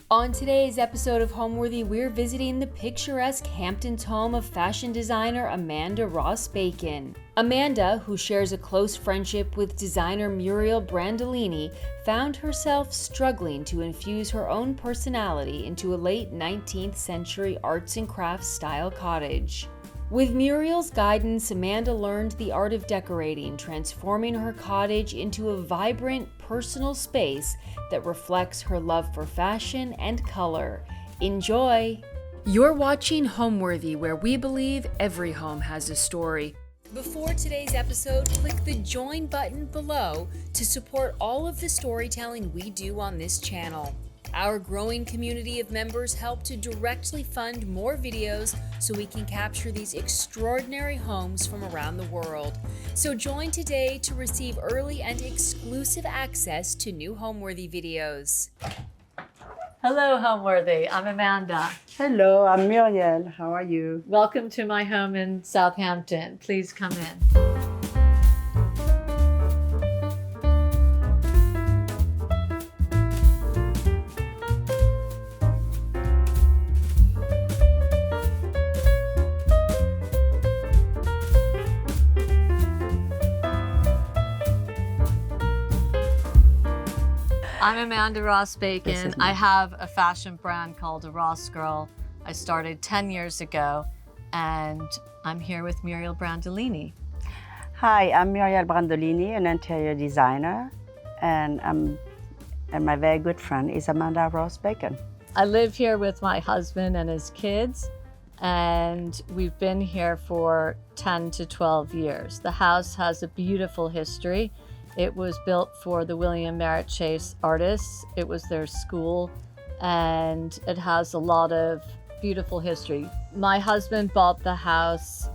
On today's episode of Homeworthy, we're visiting the picturesque Hamptons home of fashion designer Amanda Ross Bacon. Amanda, who shares a close friendship with designer Muriel Brandolini, found herself struggling to infuse her own personality into a late 19th century arts and crafts style cottage. With Muriel's guidance, Amanda learned the art of decorating, transforming her cottage into a vibrant, personal space that reflects her love for fashion and color. Enjoy! You're watching Homeworthy, where we believe every home has a story. Before today's episode, click the join button below to support all of the storytelling we do on this channel. Our growing community of members help to directly fund more videos so we can capture these extraordinary homes from around the world. So join today to receive early and exclusive access to new Homeworthy videos. Hello, Homeworthy. I'm Amanda. Hello, I'm Muriel. How are you? Welcome to my home in Southampton. Please come in. I'm Amanda Ross Bacon. I have a fashion brand called The Ross Girl. I started 10 years ago, and I'm here with Muriel Brandolini. Hi, I'm Muriel Brandolini, an interior designer, and my very good friend is Amanda Ross Bacon. I live here with my husband and his kids, and we've been here for 10 to 12 years. The house has a beautiful history. It was built for the William Merritt Chase artists. It was their school, and it has a lot of beautiful history. My husband bought the house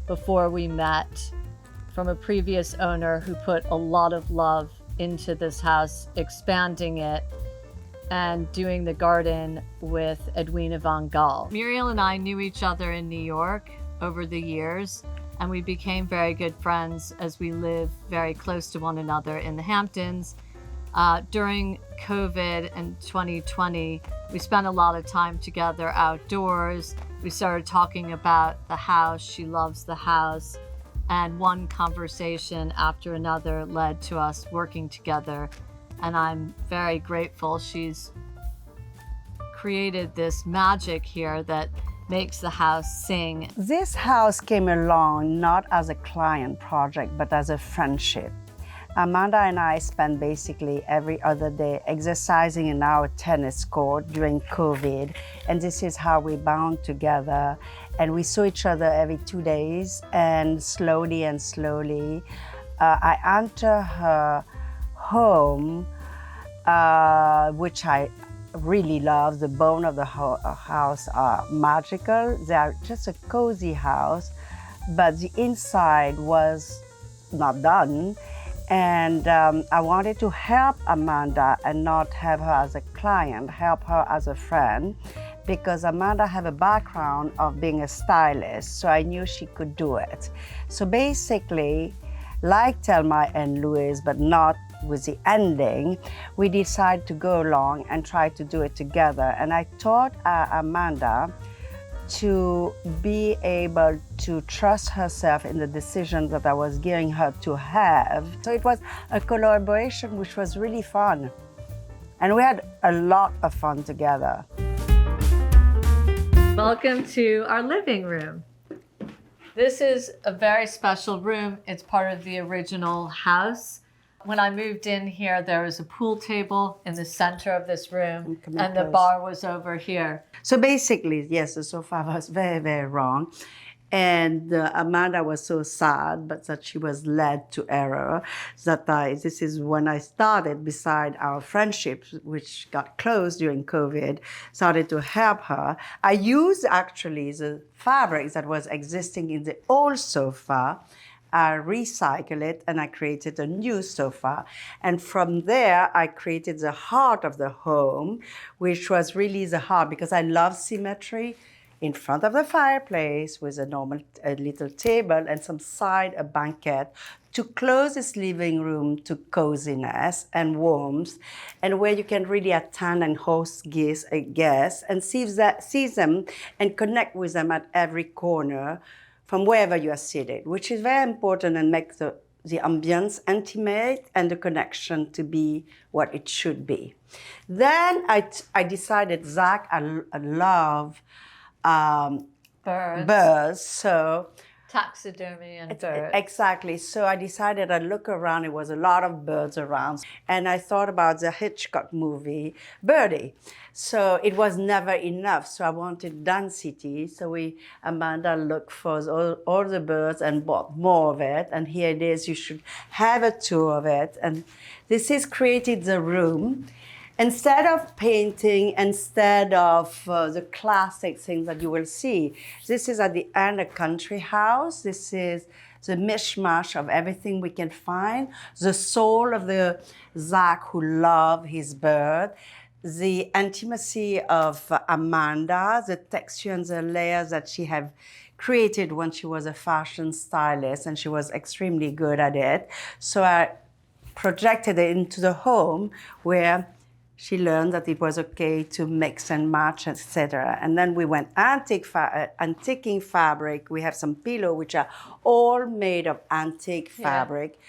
before we met from a previous owner who put a lot of love into this house, expanding it and doing the garden with Edwina von Gaal. Muriel and I knew each other in New York over the years, and we became very good friends as we lived very close to one another in the Hamptons. During COVID and 2020, we spent a lot of time together outdoors. We started talking about the house. She loves the house. And one conversation after another led to us working together. And I'm very grateful. She's created this magic here that makes the house sing. This house came along not as a client project, but as a friendship. Amanda and I spent basically every other day exercising in our tennis court during COVID, and this is how we bound together. And we saw each other every 2 days, and slowly, I enter her home, which I really love. The bone of the house are magical. They are just a cozy house, but the inside was not done. And I wanted to help Amanda and not have her as a client, help her as a friend, because Amanda had a background of being a stylist, so I knew she could do it. So basically, like Thelma and Louise, but not with the ending, we decided to go along and try to do it together. And I taught Amanda to be able to trust herself in the decisions that I was giving her to have. So it was a collaboration which was really fun. And we had a lot of fun together. Welcome to our living room. This is a very special room. It's part of the original house. When I moved in here, there was a pool table in the center of this room, and the bar was over here. So basically, yes, the sofa was very, very wrong. And Amanda was so sad, but that she was led to error. That this is when I started, beside our friendship, which got close during COVID, started to help her. I used actually the fabric that was existing in the old sofa. I recycled it and I created a new sofa. And from there, I created the heart of the home, which was really the heart, because I love symmetry. in front of the fireplace with a little table and some side a banquette to close this living room to coziness and warmth, and where you can really attend and host guests and see them and connect with them at every corner from wherever you are seated, which is very important and makes the ambience intimate and the connection to be what it should be. Then I decided, Zach, I love birds, so taxidermy and birds. exactly. So I decided I'd look around. It was a lot of birds around. And I thought about the Hitchcock movie, Birdie. So it was never enough. So I wanted density. So Amanda looked for all the birds and bought more of it. And here it is. You should have a tour of it. And this is created the room. Instead of painting, instead of the classic things that you will see, this is at the end a country house. This is the mishmash of everything we can find. The soul of the Zach who loved his bird. The intimacy of Amanda, the texture and the layers that she had created when she was a fashion stylist, and she was extremely good at it. So I projected it into the home where she learned that it was okay to mix and match, etc. And then we went antiquing fabric. We have some pillows which are all made of antique fabric.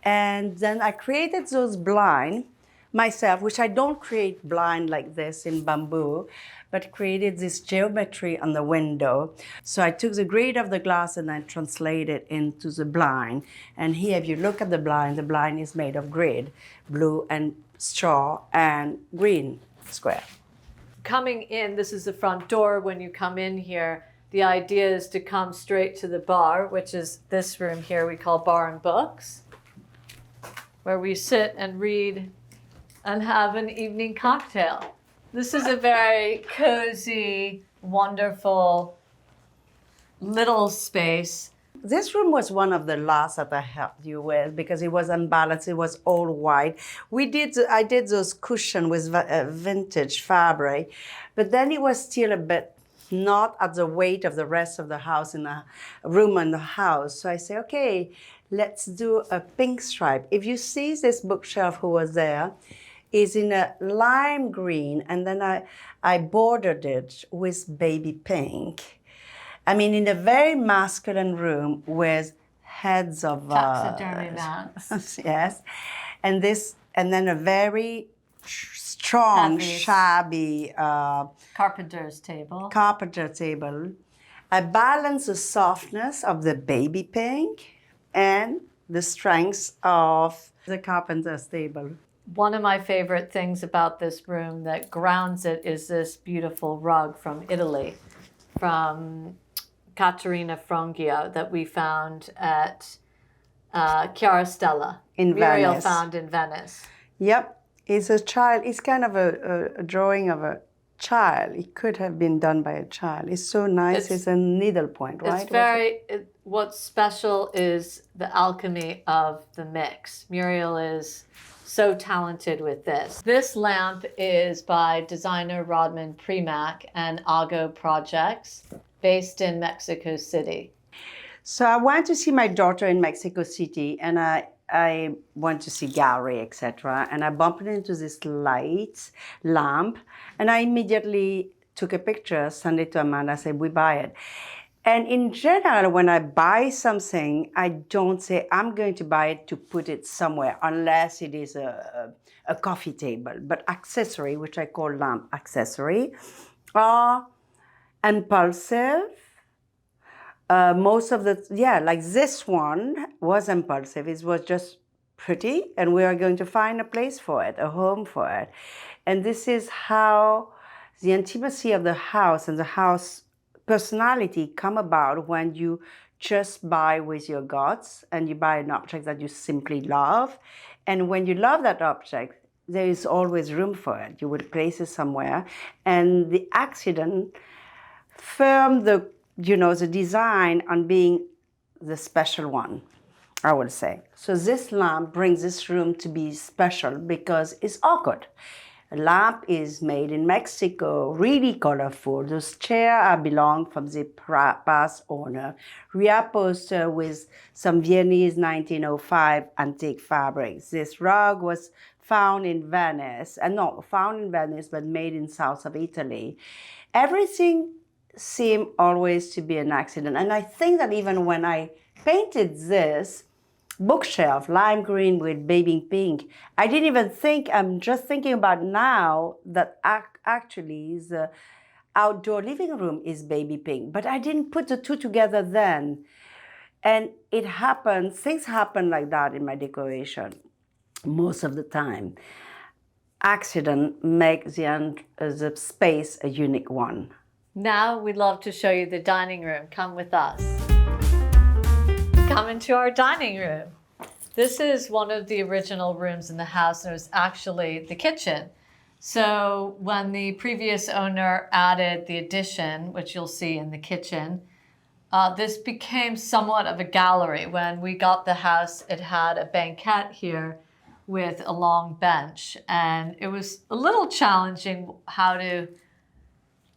And then I created those blinds myself, which I don't create blind like this in bamboo, but created this geometry on the window. So I took the grid of the glass and I translated it into the blind. And here, if you look at the blind is made of grid, blue and straw and green square. Coming in, this is the front door. When you come in here, the idea is to come straight to the bar, which is this room here we call Bar and Books, where we sit and read and have an evening cocktail. This is a very cozy, wonderful little space. This room was one of the last that I helped you with because it was unbalanced. It was all white. I did those cushions with vintage fabric, but then it was still a bit not at the weight of the rest of the house in the room in the house. So I say, okay, let's do a pink stripe. If you see this bookshelf who was there, is in a lime green, and then I bordered it with baby pink. I mean, in a very masculine room with heads of taxidermy mats. Yes, and then a very strong, shabby carpenter's table. Carpenter table. I balance the softness of the baby pink and the strength of the carpenter's table. One of my favorite things about this room that grounds it is this beautiful rug from Italy, from Caterina Frongia, that we found at Chiarostella. In Muriel Venice. found in Venice. Yep, it's a child. It's kind of a drawing of a child. It could have been done by a child. It's so nice. It's a needlepoint, right? What's special is the alchemy of the mix. Muriel is so talented with this. This lamp is by designer Rodman Premack and Ago Projects, based in Mexico City. So I went to see my daughter in Mexico City, and I went to see gallery, etc. And I bumped into this lamp, and I immediately took a picture, sent it to Amanda, said, we buy it. And in general, when I buy something, I don't say, I'm going to buy it to put it somewhere, unless it is a coffee table. But accessory, which I call lamp accessory, are impulsive. Most of like this one was impulsive. It was just pretty, and we are going to find a place for it, a home for it. And this is how the intimacy of the house and the house personality come about when you just buy with your guts and you buy an object that you simply love. And when you love that object, there is always room for it. You will place it somewhere. And the accident firmed the design on being the special one, I would say. So this lamp brings this room to be special because it's awkward. A lamp is made in Mexico, really colorful. Those chairs belong from the past owner. Reupholstered with some Viennese 1905 antique fabrics. This rug was found in Venice, but made in south of Italy. Everything seemed always to be an accident. And I think that even when I painted this bookshelf, lime green with baby pink, I didn't even think, I'm just thinking about now that actually the outdoor living room is baby pink, but I didn't put the two together then. And it happened, things happen like that in my decoration most of the time. Accident makes the space a unique one. Now we'd love to show you the dining room. Come with us. Come into our dining room. This is one of the original rooms in the house, and it was actually the kitchen. So when the previous owner added the addition, which you'll see in the kitchen, this became somewhat of a gallery. When we got the house, it had a banquette here with a long bench, and it was a little challenging how to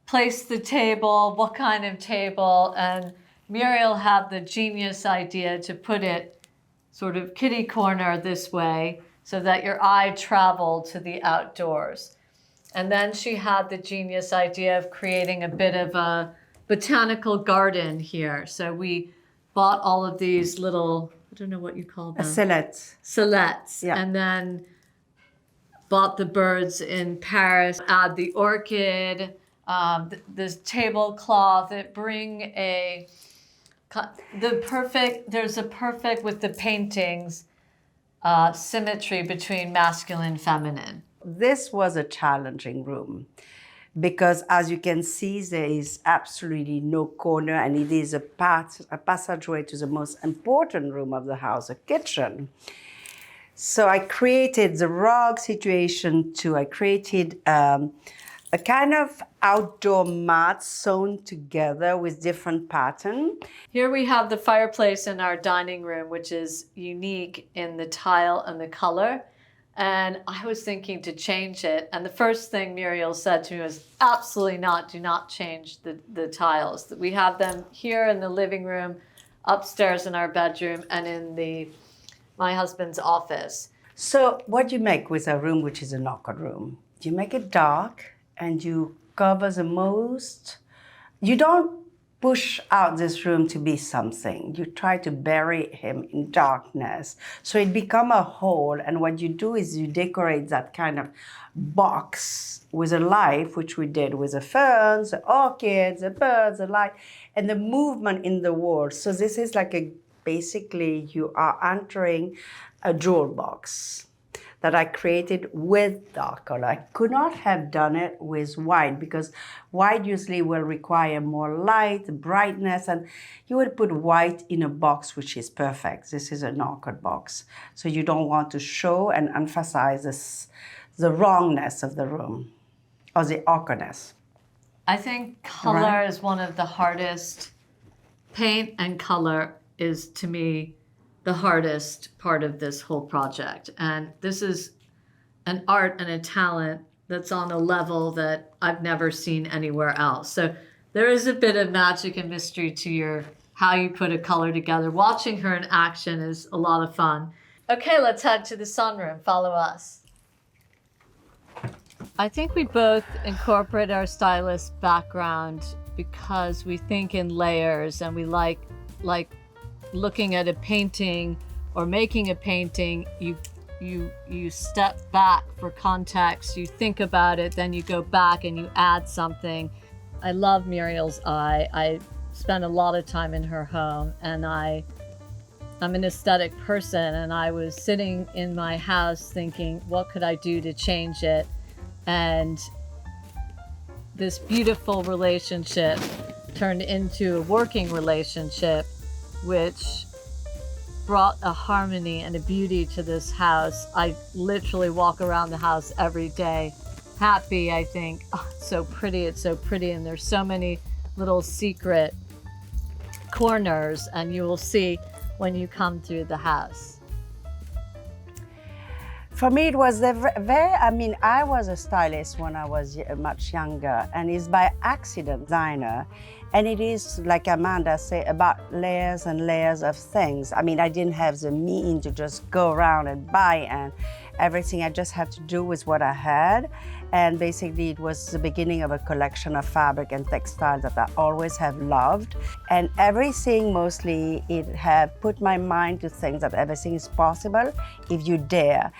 place the table, what kind of table, and Muriel had the genius idea to put it sort of kitty corner this way so that your eye traveled to the outdoors. And then she had the genius idea of creating a bit of a botanical garden here. So we bought all of these little, I don't know what you call them. Sillettes. Yeah. And then bought the birds in Paris, add the orchid, this tablecloth. It bring there's a perfect with the paintings, symmetry between masculine and feminine. This was a challenging room because, as you can see, there is absolutely no corner, and it is a passageway to the most important room of the house, a kitchen. So I created the rug situation too. I created a kind of outdoor mat sewn together with different pattern. Here we have the fireplace in our dining room, which is unique in the tile and the color. And I was thinking to change it. And the first thing Muriel said to me was, absolutely not, do not change the tiles. We have them here in the living room, upstairs in our bedroom, and in my husband's office. So what you make with a room which is a knockout room? You make it dark and you cover the most. You don't push out this room to be something. You try to bury him in darkness. So it becomes a hole, and what you do is you decorate that kind of box with a life, which we did with the ferns, the orchids, the birds, the light, and the movement in the wall. So this is like basically you are entering a jewel box that I created with dark color. I could not have done it with white because white usually will require more light, brightness, and you would put white in a box which is perfect. This is a knockout box. So you don't want to show and emphasize the wrongness of the room or the awkwardness. I think color is one of the hardest. Paint and color is, to me, the hardest part of this whole project. And this is an art and a talent that's on a level that I've never seen anywhere else. So there is a bit of magic and mystery to how you put a color together. Watching her in action is a lot of fun. Okay, let's head to the sunroom. Follow us. I think we both incorporate our stylist background because we think in layers, and we like looking at a painting or making a painting, you step back for context, you think about it, then you go back and you add something. I love Muriel's eye. I spend a lot of time in her home, and I'm an aesthetic person, and I was sitting in my house thinking, what could I do to change it? And this beautiful relationship turned into a working relationship, which brought a harmony and a beauty to this house. I literally walk around the house every day, happy. I think, oh, it's so pretty, and there's so many little secret corners, and you will see when you come through the house. For me, it was very, I mean, I was a stylist when I was much younger, and it's by accident designer. And it is, like Amanda said, about layers and layers of things. I mean, I didn't have the means to just go around and buy and everything. I just had to do with what I had. And basically, it was the beginning of a collection of fabric and textiles that I always have loved. And everything, mostly, it have put my mind to things that everything is possible if you dare.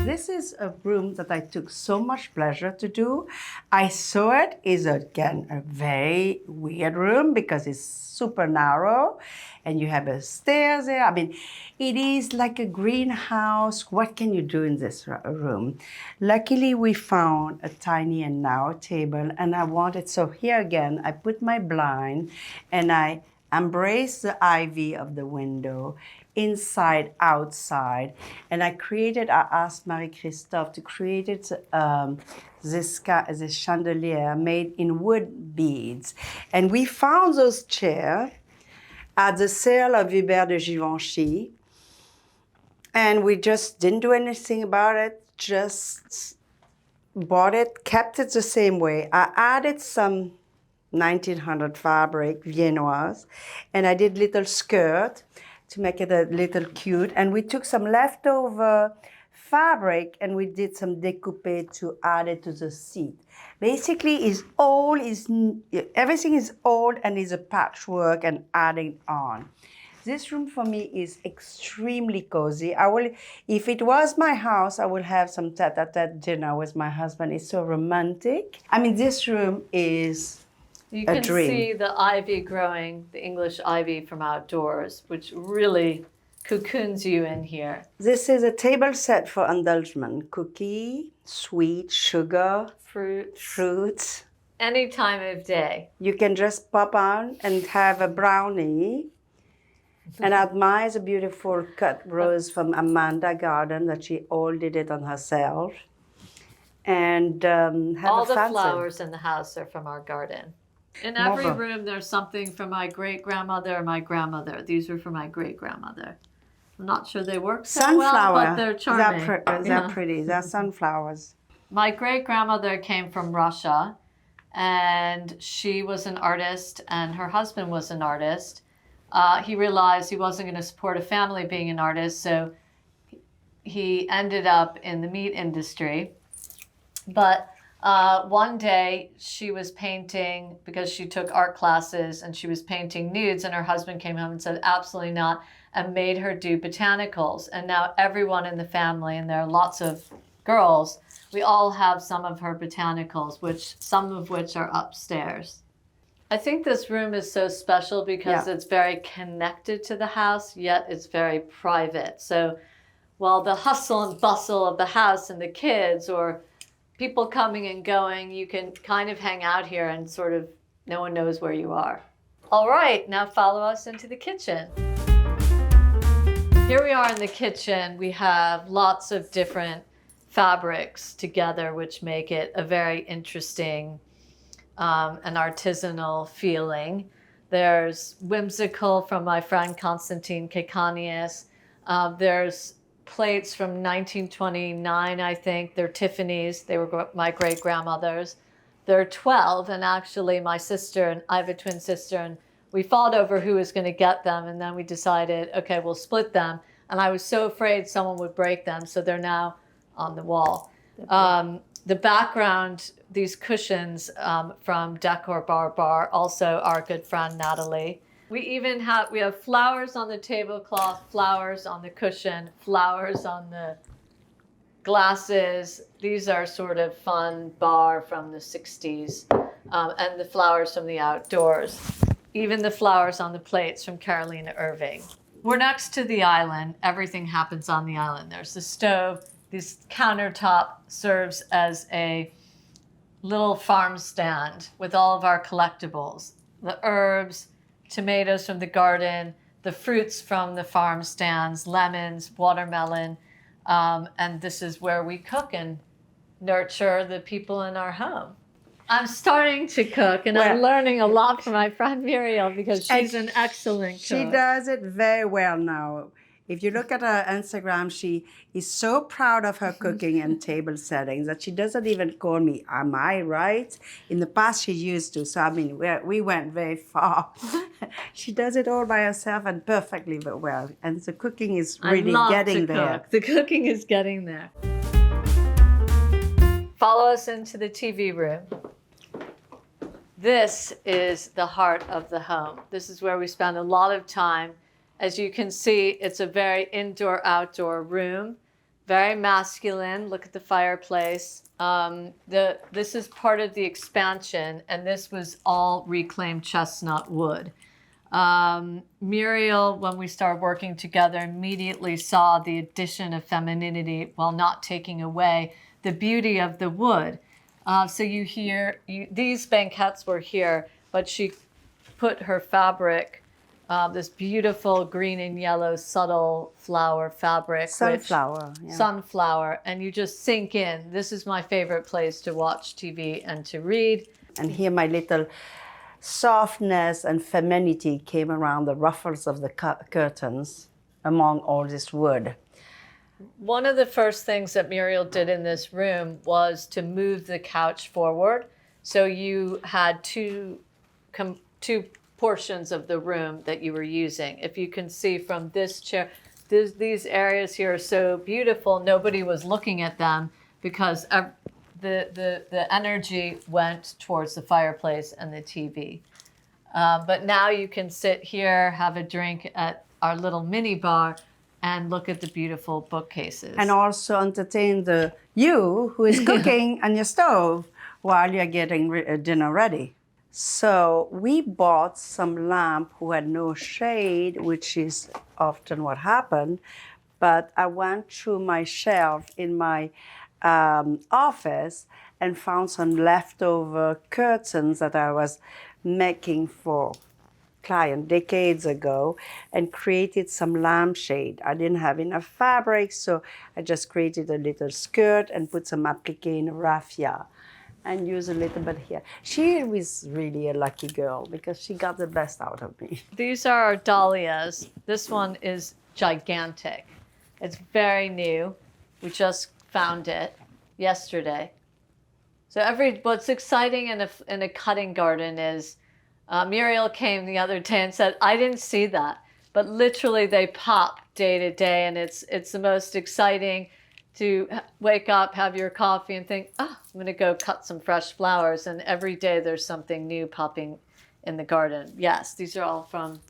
This is a room that I took so much pleasure to do. I saw it is, again, a very weird room because it's super narrow and you have a stairs there. I mean, it is like a greenhouse. What can you do in this room? Luckily, we found a tiny and narrow table, and I wanted, so here again, I put my blind and I embrace the ivy of the window, inside, outside, and I asked Marie-Christophe to create this chandelier made in wood beads. And we found those chairs at the sale of Hubert de Givenchy, and we just didn't do anything about it, just bought it, kept it the same way. I added some 1900 fabric, viennoise, and I did little skirt to make it a little cute. And we took some leftover fabric and we did some découpé to add it to the seat. Basically, everything is old and is a patchwork and adding on. This room for me is extremely cozy. If it was my house, I would have some tete-a-tete dinner with my husband. It's so romantic. I mean, this room is You a can dream. see the ivy growing, the English ivy from outdoors, which really cocoons you in here. This is a table set for indulgence. Cookie, sweet, sugar, fruits. Any time of day. You can just pop on and have a brownie and admire the beautiful cut rose from Amanda Garden that she all did it on herself. And have all a the fancy. flowers in the house are from our garden. In every room, there's something from my great-grandmother or my grandmother. These were from my great-grandmother. I'm not sure they work so well, but they're charming. They're pretty. They're sunflowers. My great-grandmother came from Russia, and she was an artist, and her husband was an artist. He realized he wasn't going to support a family being an artist, so he ended up in the meat industry. But one day she was painting, because she took art classes, and she was painting nudes, and her husband came home and said, absolutely not, and made her do botanicals. And now everyone in the family, and there are lots of girls, we all have some of her botanicals, some of which are upstairs. I think this room is so special because it's very connected to the house, yet it's very private. So while the hustle and bustle of the house and the kids or people coming and going, you can kind of hang out here and sort of no one knows where you are. All right, now follow us into the kitchen. Here we are in the kitchen. We have lots of different fabrics together, which make it a very interesting an artisanal feeling. There's whimsical from my friend Constantine Kekanius. There's plates from 1929, I think. They're Tiffany's. They were my great-grandmother's. They're 12, and actually my sister, and I have a twin sister, and we fought over who was going to get them, and then we decided, okay, we'll split them. And I was so afraid someone would break them, so they're now on the wall. The background, these cushions from Decor Bar, also our good friend Natalie. We have flowers on the tablecloth, flowers on the cushion, flowers on the glasses. These are sort of fun bar from the 60s, and the flowers from the outdoors. Even the flowers on the plates from Carolina Irving. We're next to the island. Everything happens on the island. There's the stove. This countertop serves as a little farm stand with all of our collectibles. The herbs, tomatoes from the garden, the fruits from the farm stands, lemons, watermelon, and this is where we cook and nurture the people in our home. I'm starting to cook, and I'm learning a lot from my friend Muriel because she's an excellent cook. She does it very well now. If you look at her Instagram, she is so proud of her cooking and table settings that she doesn't even call me, am I right? In the past, she used to. So, I mean, we went very far. She does it all by herself and perfectly well. And the cooking is really getting there. The cooking is getting there. Follow us into the TV room. This is the heart of the home. This is where we spend a lot of time. As you can see, it's a very indoor-outdoor room, very masculine. Look at the fireplace. This is part of the expansion, and this was all reclaimed chestnut wood. Muriel, when we started working together, immediately saw the addition of femininity while not taking away the beauty of the wood. So these banquettes were here, but she put her fabric, this beautiful green and yellow subtle flower fabric. Sunflower. Sunflower, and you just sink in. This is my favorite place to watch TV and to read. And here my little softness and femininity came around the ruffles of the curtains among all this wood. One of the first things that Muriel did in this room was to move the couch forward. So you had two portions of the room that you were using. If you can see from this chair, these areas here are so beautiful. Nobody was looking at them because the energy went towards the fireplace and the TV. But now you can sit here, have a drink at our little mini bar, and look at the beautiful bookcases. And also entertain you who is cooking on your stove while you're getting dinner ready. So we bought some lamp who had no shade, which is often what happened. But I went through my shelf in my office and found some leftover curtains that I was making for client decades ago and created some lampshade. I didn't have enough fabric, so I just created a little skirt and put some applique in raffia and use a little bit here. She was really a lucky girl because she got the best out of me. These are our dahlias. This one is gigantic. It's very new. We just found it yesterday. So what's exciting in a cutting garden is Muriel came the other day and said, I didn't see that, but literally they pop day to day, and it's the most exciting to wake up, have your coffee, and think, I'm going to go cut some fresh flowers, and every day there's something new popping in the garden. Yes, these are all from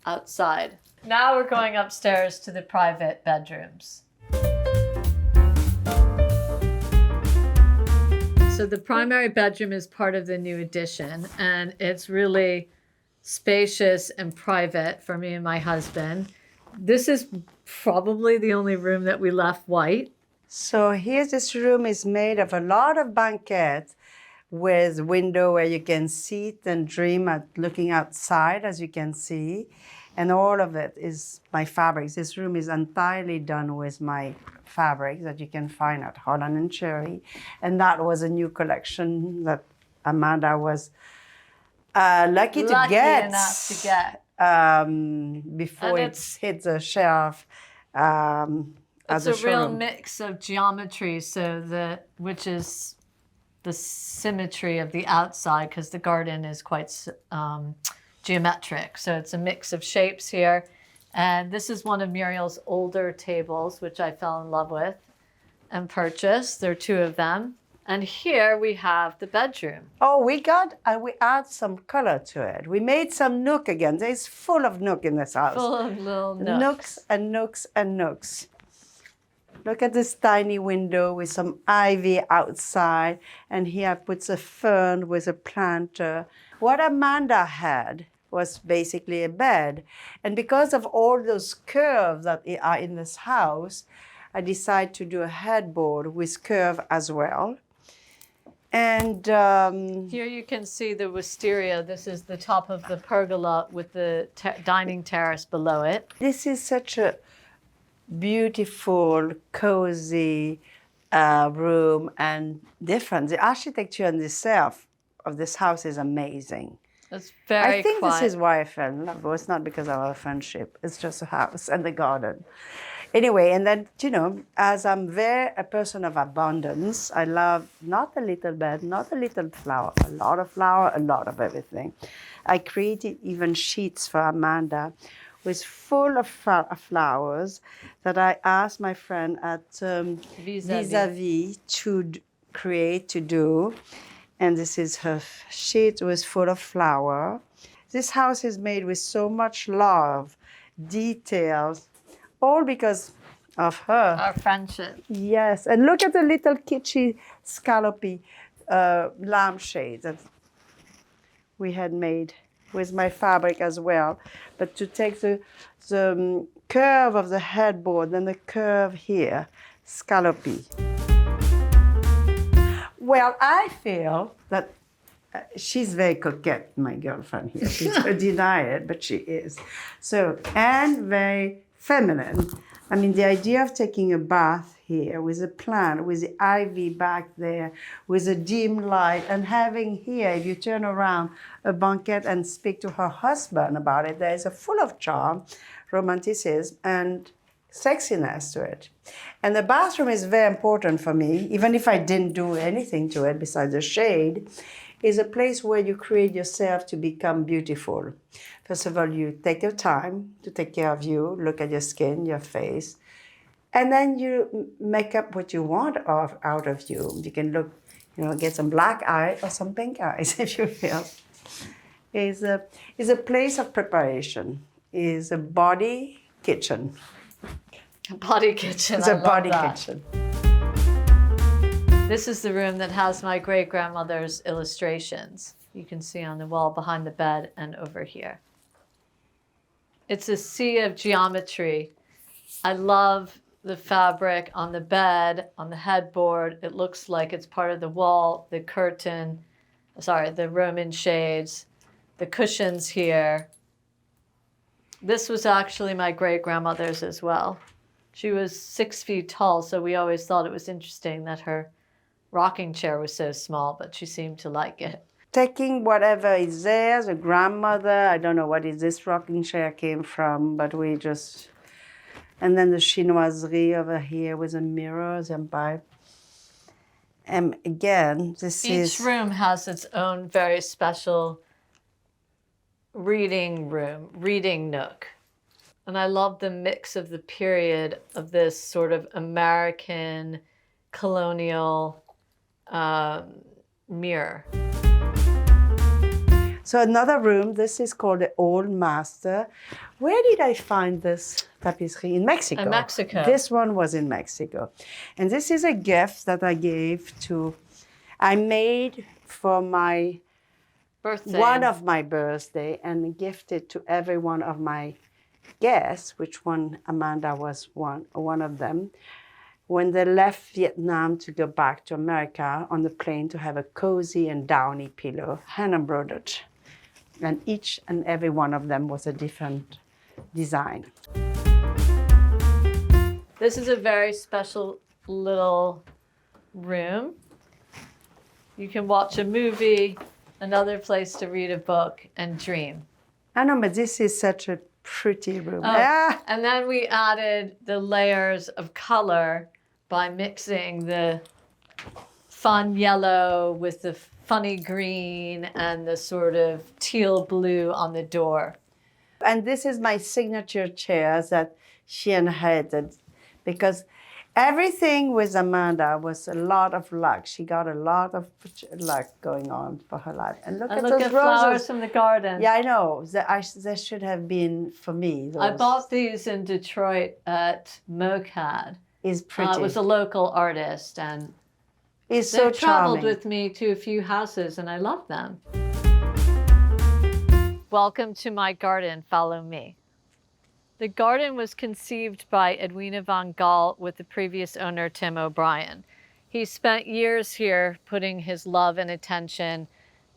outside. Now we're going upstairs to the private bedrooms. So the primary bedroom is part of the new addition, and it's really spacious and private for me and my husband. This is probably the only room that we left white. So here this room is made of a lot of banquettes with window where you can sit and dream at looking outside, as you can see. And all of it is my fabrics. This room is entirely done with my fabrics that you can find at Holland and Cherry. And that was a new collection that Amanda was lucky enough to get before it hit the shelf. It's a real mix of geometry, which is the symmetry of the outside, because the garden is quite geometric. So it's a mix of shapes here. And this is one of Muriel's older tables, which I fell in love with and purchased. There are two of them. And here we have the bedroom. Oh, we add some color to it. We made some nook again. There's full of nook in this house. Full of little nooks. Nooks and nooks and nooks. Look at this tiny window with some ivy outside. And here I put a fern with a planter. What Amanda had was basically a bed. And because of all those curves that are in this house, I decided to do a headboard with curve as well. And here you can see the wisteria. This is the top of the pergola with the dining terrace below it. This is such a beautiful, cozy room and different. The architecture in itself of this house is amazing. It's very I think quiet. this is why I fell in love. It was not because of our friendship. It's just a house and the garden. Anyway, and then, as I'm a person of abundance, I love not a little bed, not a little flower, a lot of everything. I created even sheets for Amanda with full of flowers that I asked my friend at Vis-a-Vis to do. And this is her sheet was full of flower. This house is made with so much love, details, all because of her. Our friendship. Yes, and look at the little kitschy scallopy lampshade that we had made with my fabric as well. But to take the curve of the headboard and the curve here, scallopy. Well, I feel that she's very coquette, my girlfriend here. She's going to deny it, but she is. So, and very feminine. I mean, the idea of taking a bath here with a plant, with the ivy back there, with a dim light, and having here, if you turn around, a banquette and speak to her husband about it, there is a full of charm, romanticism, and sexiness to it. And the bathroom is very important for me, even if I didn't do anything to it besides the shade, is a place where you create yourself to become beautiful. First of all, you take your time to take care of you, look at your skin, your face, and then you make up what you want out of you. You can look, get some black eye or some pink eyes if you feel. Is a place of preparation. Is a body kitchen. Body kitchen. It's a body kitchen. This is the room that has my great-grandmother's illustrations. You can see on the wall behind the bed and over here. It's a sea of geometry. I love the fabric on the bed, on the headboard. It looks like it's part of the wall, the curtain, the Roman shades, the cushions here. This was actually my great-grandmother's as well. She was 6 feet tall, so we always thought it was interesting that her rocking chair was so small, but she seemed to like it. Taking whatever is there, the grandmother, I don't know what is this rocking chair came from, but we just, and then the chinoiserie over here with the mirrors and by. And again, Each room has its own very special reading room, reading nook. And I love the mix of the period of this sort of American colonial mirror. So another room, this is called the Old Master. Where did I find this tapestry? In Mexico. In Mexico. This one was in Mexico. And this is a gift that I made for my Birthday. one of my birthday and gifted to every one of my guests, which one Amanda was one of them, when they left Vietnam to go back to America on the plane to have a cozy and downy pillow, hand embroidered. And each and every one of them was a different design. This is a very special little room. You can watch a movie, another place to read a book and dream. I know, but this is such a pretty room. Oh, and then we added the layers of color by mixing the fun yellow with the funny green and the sort of teal blue on the door. And this is my signature chairs that she inherited, because everything with Amanda was a lot of luck. She got a lot of luck going on for her life. And look at those roses. Flowers from the garden. Yeah, I know. There should have been for me. I bought these in Detroit at MoCAD. It's pretty. It was a local artist, and it's they so traveled charming. with me to a few houses, and I love them. Welcome to my garden. Follow me. The garden was conceived by Edwina von Gaal with the previous owner, Tim O'Brien. He spent years here putting his love and attention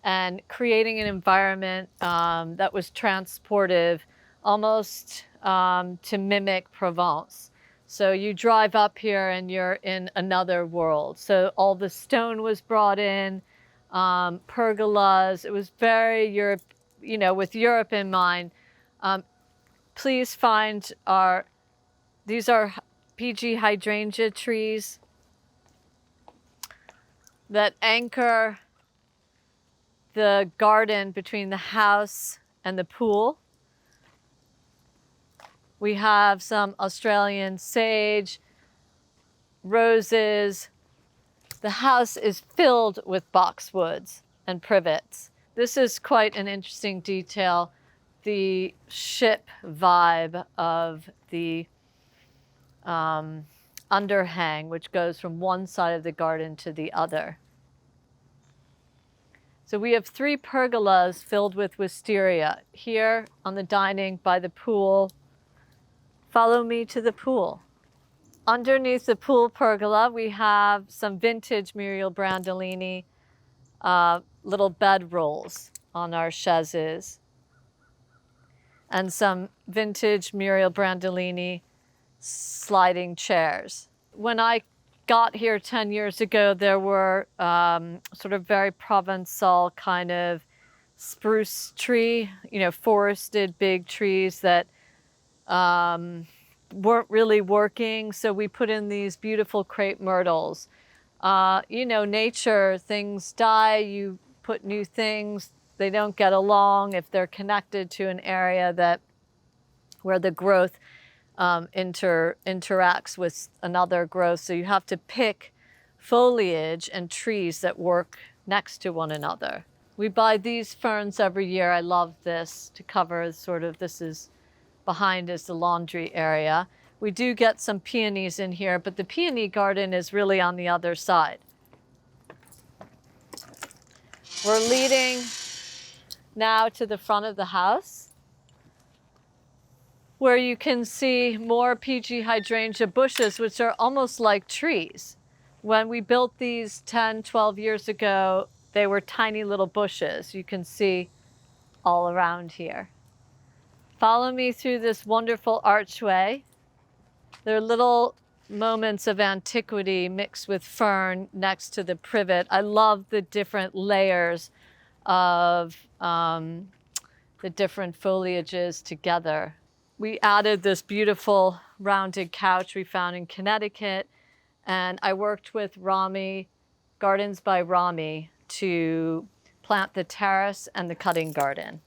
and creating an environment that was transportive, almost to mimic Provence. So you drive up here and you're in another world. So all the stone was brought in, pergolas. It was very with Europe in mind, please find these are PG hydrangea trees that anchor the garden between the house and the pool. We have some Australian sage, roses. The house is filled with boxwoods and privets. This is quite an interesting detail, the ship vibe of the underhang, which goes from one side of the garden to the other. So we have 3 pergolas filled with wisteria here on the dining by the pool. Follow me to the pool. Underneath the pool pergola, we have some vintage Muriel Brandolini little bed rolls on our chaises, and some vintage Muriel Brandolini sliding chairs. When I got here 10 years ago, there were sort of very Provençal kind of spruce tree, forested big trees that weren't really working. So we put in these beautiful crepe myrtles. Nature, things die, you put new things, they don't get along if they're connected to an area where the growth interacts with another growth. So you have to pick foliage and trees that work next to one another. We buy these ferns every year. I love this to cover this is behind is the laundry area. We do get some peonies in here, but the peony garden is really on the other side. We're leading now to the front of the house, where you can see more PG hydrangea bushes, which are almost like trees. When we built these 10, 12 years ago, they were tiny little bushes. You can see all around here. Follow me through this wonderful archway. There are little moments of antiquity mixed with fern next to the privet. I love the different layers of the different foliages together. We added this beautiful rounded couch we found in Connecticut, and I worked with Rami, Gardens by Rami, to plant the terrace and the cutting garden.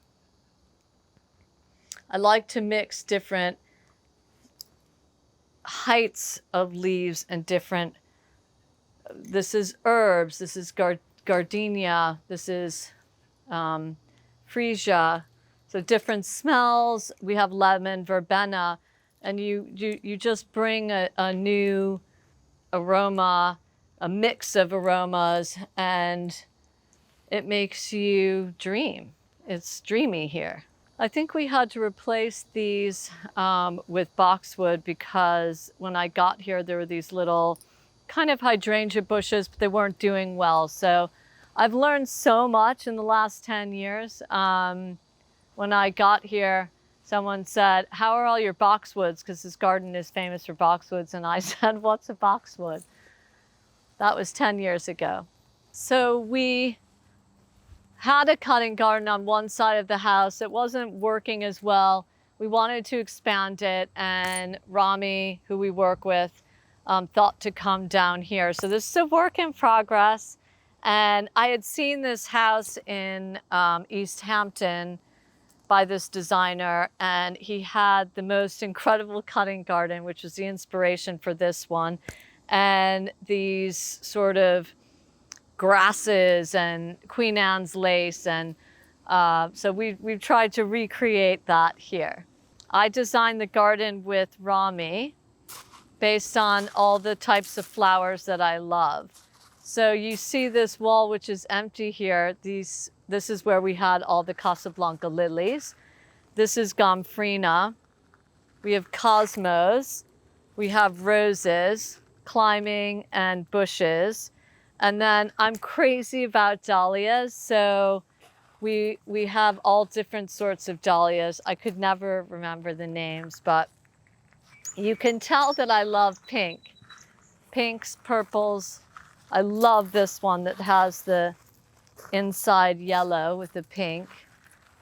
I like to mix different heights of leaves and different, this is herbs, this is gardenia, this is freesia. So different smells. We have lemon, verbena, and you just bring a new aroma, a mix of aromas, and it makes you dream. It's dreamy here. I think we had to replace these with boxwood because when I got here, there were these little kind of hydrangea bushes, but they weren't doing well. So I've learned so much in the last 10 years. When I got here, someone said, "How are all your boxwoods?" Because this garden is famous for boxwoods. And I said, "What's a boxwood?" That was 10 years ago. So we had a cutting garden on one side of the house. It wasn't working as well. We wanted to expand it, and Rami, who we work with, thought to come down here. So this is a work in progress. And I had seen this house in East Hampton by this designer, and he had the most incredible cutting garden, which was the inspiration for this one. And these sort of grasses and Queen Anne's lace. And so we've tried to recreate that here. I designed the garden with Rami based on all the types of flowers that I love. So you see this wall, which is empty here. This is where we had all the Casablanca lilies. This is gomphrena. We have cosmos. We have roses, climbing, and bushes. And then I'm crazy about dahlias. So we have all different sorts of dahlias. I could never remember the names, but you can tell that I love pink. Pinks, purples. I love this one that has the inside yellow with the pink.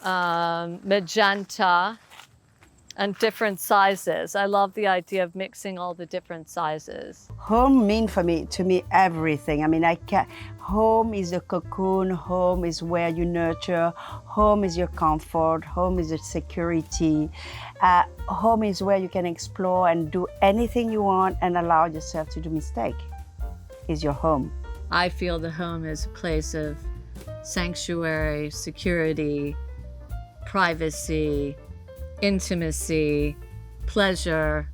magenta, and different sizes. I love the idea of mixing all the different sizes. Home means to me everything. I mean, home is a cocoon, home is where you nurture, home is your comfort, home is your security. Home is where you can explore and do anything you want and allow yourself to do mistake. Is your home. I feel the home is a place of sanctuary, security, privacy, intimacy, pleasure,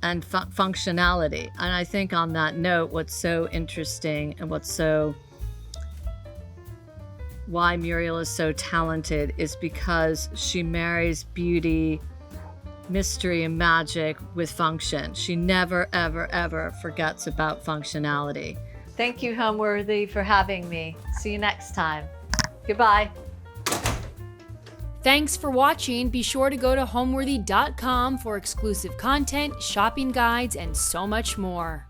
and functionality. And I think on that note, what's so interesting and why Muriel is so talented is because she marries beauty, mystery, and magic with function. She never, ever, ever forgets about functionality. Thank you, Homeworthy, for having me. See you next time. Goodbye. Thanks for watching. Be sure to go to homeworthy.com for exclusive content, shopping guides, and so much more.